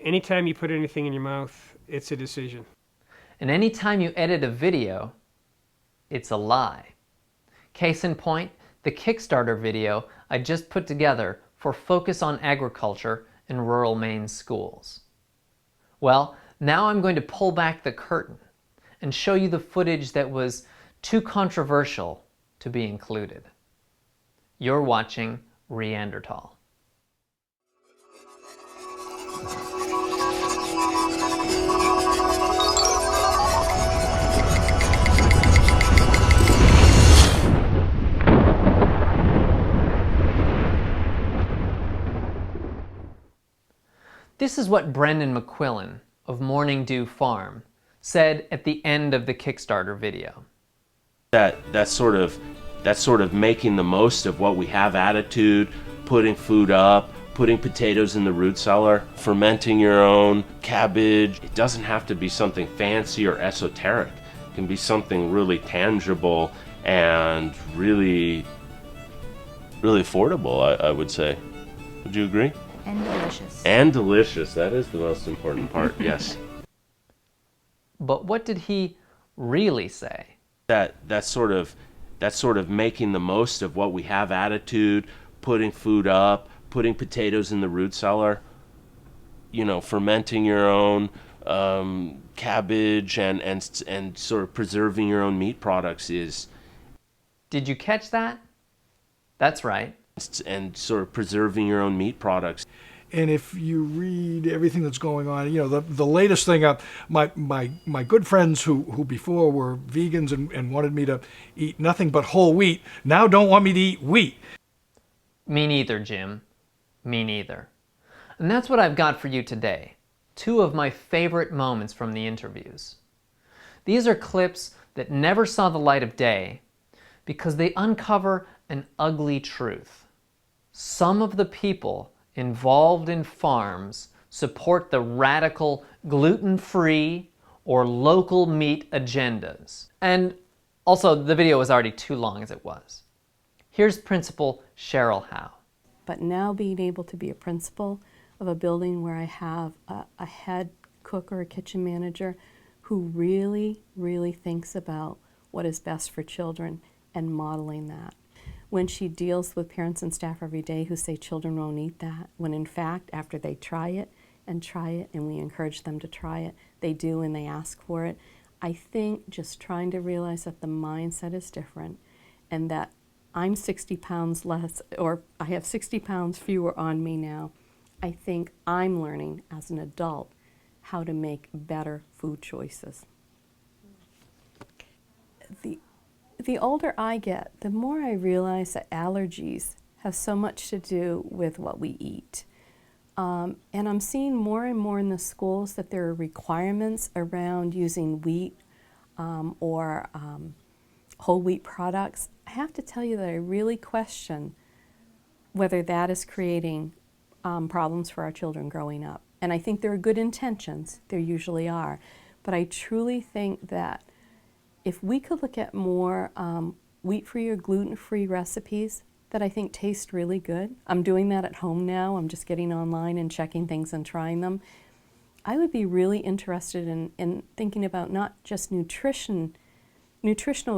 Anytime you put anything in your mouth, it's a decision. And anytime you edit a video, it's a lie. Case in point, the Kickstarter video I just put together for Focus on Agriculture in rural Maine schools. Well, now I'm going to pull back the curtain and show you the footage that was too controversial to be included. You're watching Reanderthal. This is what Brendan McQuillan of Morning Dew Farm said at the end of the Kickstarter video. That's sort of making the most of what we have attitude, putting food up, putting potatoes in the root cellar, fermenting your own cabbage. It doesn't have to be something fancy or esoteric. It can be something really tangible and really affordable, I would say. Would you agree? And delicious. And delicious. That is the most important part, yes. But what did he really say? That's sort of making the most of what we have attitude, putting food up, putting potatoes in the root cellar, fermenting your own cabbage and sort of preserving your own meat products is. Did you catch that? That's right. And sort of preserving your own meat products. And if you read everything that's going on, the latest thing, my good friends who before were vegans and wanted me to eat nothing but whole wheat, now don't want me to eat wheat. Me neither, Jim. Me neither. And that's what I've got for you today. Two of my favorite moments from the interviews. These are clips that never saw the light of day because they uncover an ugly truth. Some of the people involved in farms support the radical gluten-free or local meat agendas. And also, the video was already too long as it was. Here's Principal Cheryl Howe. But now being able to be a principal of a building where I have a head cook or a kitchen manager who really, really thinks about what is best for children and modeling that. When she deals with parents and staff every day who say children won't eat that, when in fact, after they try it, and we encourage them to try it, they do and they ask for it. I think just trying to realize that the mindset is different and that I'm 60 pounds less, or I have 60 pounds fewer on me now. I think I'm learning as an adult how to make better food choices. The older I get, the more I realize that allergies have so much to do with what we eat. And I'm seeing more and more in the schools that there are requirements around using wheat or whole wheat products. I have to tell you that I really question whether that is creating problems for our children growing up. And I think there are good intentions, there usually are, but I truly think that if we could look at more wheat-free or gluten-free recipes that I think taste really good. I'm doing that at home now. I'm just getting online and checking things and trying them. I would be really interested in thinking about not just nutritional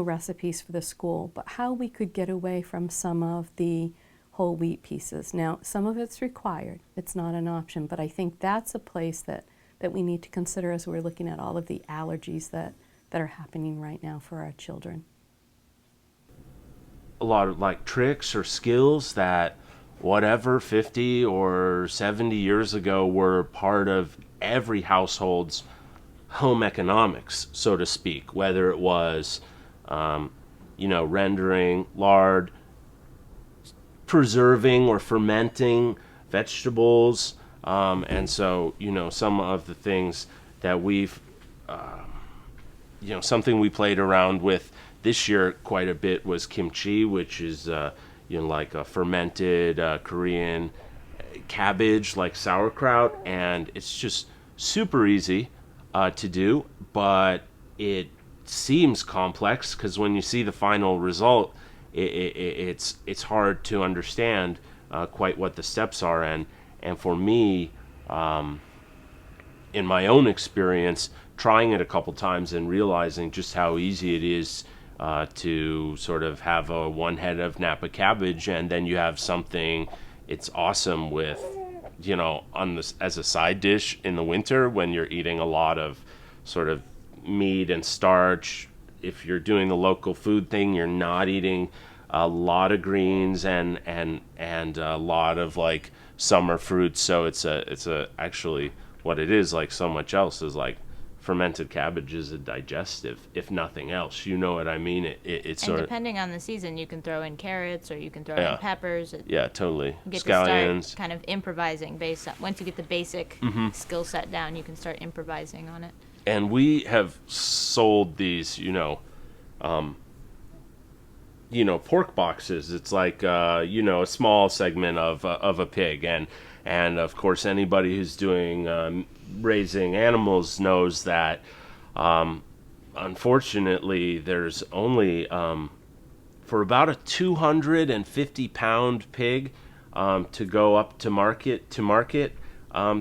recipes for the school, but how we could get away from some of the whole wheat pieces. Now, some of it's required. It's not an option, but I think that's a place that we need to consider as we're looking at all of the allergies that are happening right now for our children. A lot of tricks or skills that 50 or 70 years ago were part of every household's home economics, so to speak, whether it was rendering lard, preserving or fermenting vegetables, and so some of the things that we've something we played around with this year quite a bit was kimchi, which is like a fermented Korean cabbage, like sauerkraut, and it's just super easy to do, but it seems complex because when you see the final result, it's hard to understand quite what the steps are, and for me, in my own experience, trying it a couple times and realizing just how easy it is to sort of have a one head of Napa cabbage, and then you have something. It's awesome with, on this as a side dish in the winter when you're eating a lot of sort of meat and starch. If you're doing the local food thing, you're not eating a lot of greens and a lot of like summer fruits. So it's a actually what it is, like so much else, is like fermented cabbage is a digestive, if nothing else. You know what I mean? It's And sort of, depending on the season, you can throw in carrots or you can throw Yeah. in peppers. yeah, totally. You get Scallions. to start kind of improvising based on, once you get the basic Mm-hmm. skill set down, you can start improvising on it. And we have sold these, pork boxes. It's like, a small segment of a pig, and of course anybody who's doing raising animals knows that, unfortunately, there's only for about a 250-pound pig to go up to market.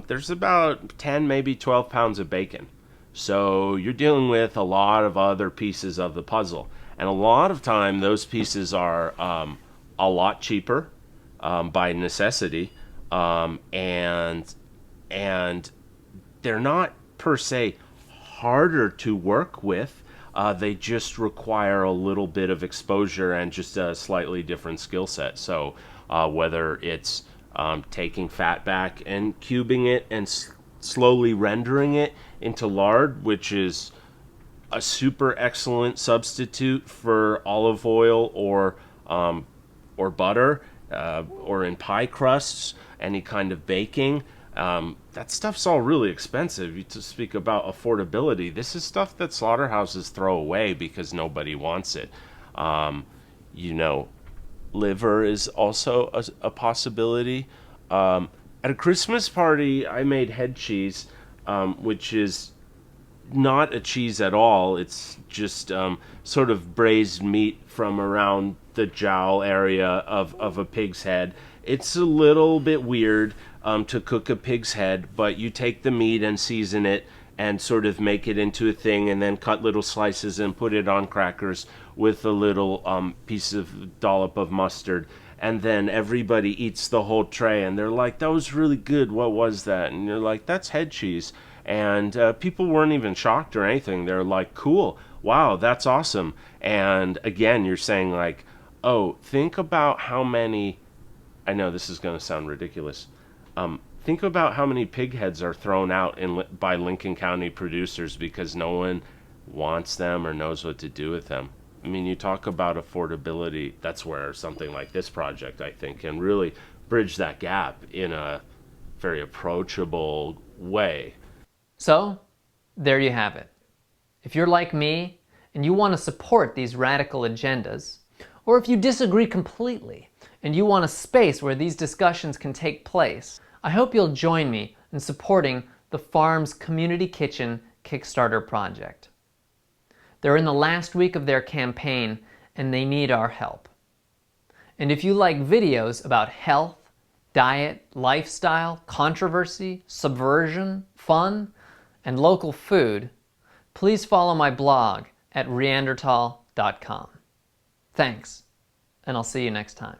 There's about 10, maybe 12 pounds of bacon. So you're dealing with a lot of other pieces of the puzzle. And a lot of time, those pieces are a lot cheaper by necessity. And they're not, per se, harder to work with. They just require a little bit of exposure and just a slightly different skill set. So whether it's taking fat back and cubing it and slowly rendering it into lard, which is a super excellent substitute for olive oil or butter, or in pie crusts, any kind of baking. That stuff's all really expensive. To speak about affordability, this is stuff that slaughterhouses throw away because nobody wants it. Liver is also a possibility. At a Christmas party, I made head cheese, which is not a cheese at all. It's just sort of braised meat from around the jowl area of a pig's head. It's a little bit weird to cook a pig's head, but you take the meat and season it and sort of make it into a thing, and then cut little slices and put it on crackers with a little piece of dollop of mustard. And then everybody eats the whole tray, and they're like, "That was really good. What was that?" And you're like, "That's head cheese." And people weren't even shocked or anything. They're like, "Cool. Wow, that's awesome." And again, you're saying like, "Oh, think about how many," I know this is going to sound ridiculous. Think about how many pig heads are thrown out by Lincoln County producers because no one wants them or knows what to do with them. I mean, you talk about affordability. That's where something like this project, I think, can really bridge that gap in a very approachable way. So, there you have it. If you're like me and you want to support these radical agendas, or if you disagree completely and you want a space where these discussions can take place, I hope you'll join me in supporting the Farm's Community Kitchen Kickstarter project. They're in the last week of their campaign and they need our help. And if you like videos about health, diet, lifestyle, controversy, subversion, fun, and local food, please follow my blog at Reanderthal.com. Thanks, and I'll see you next time.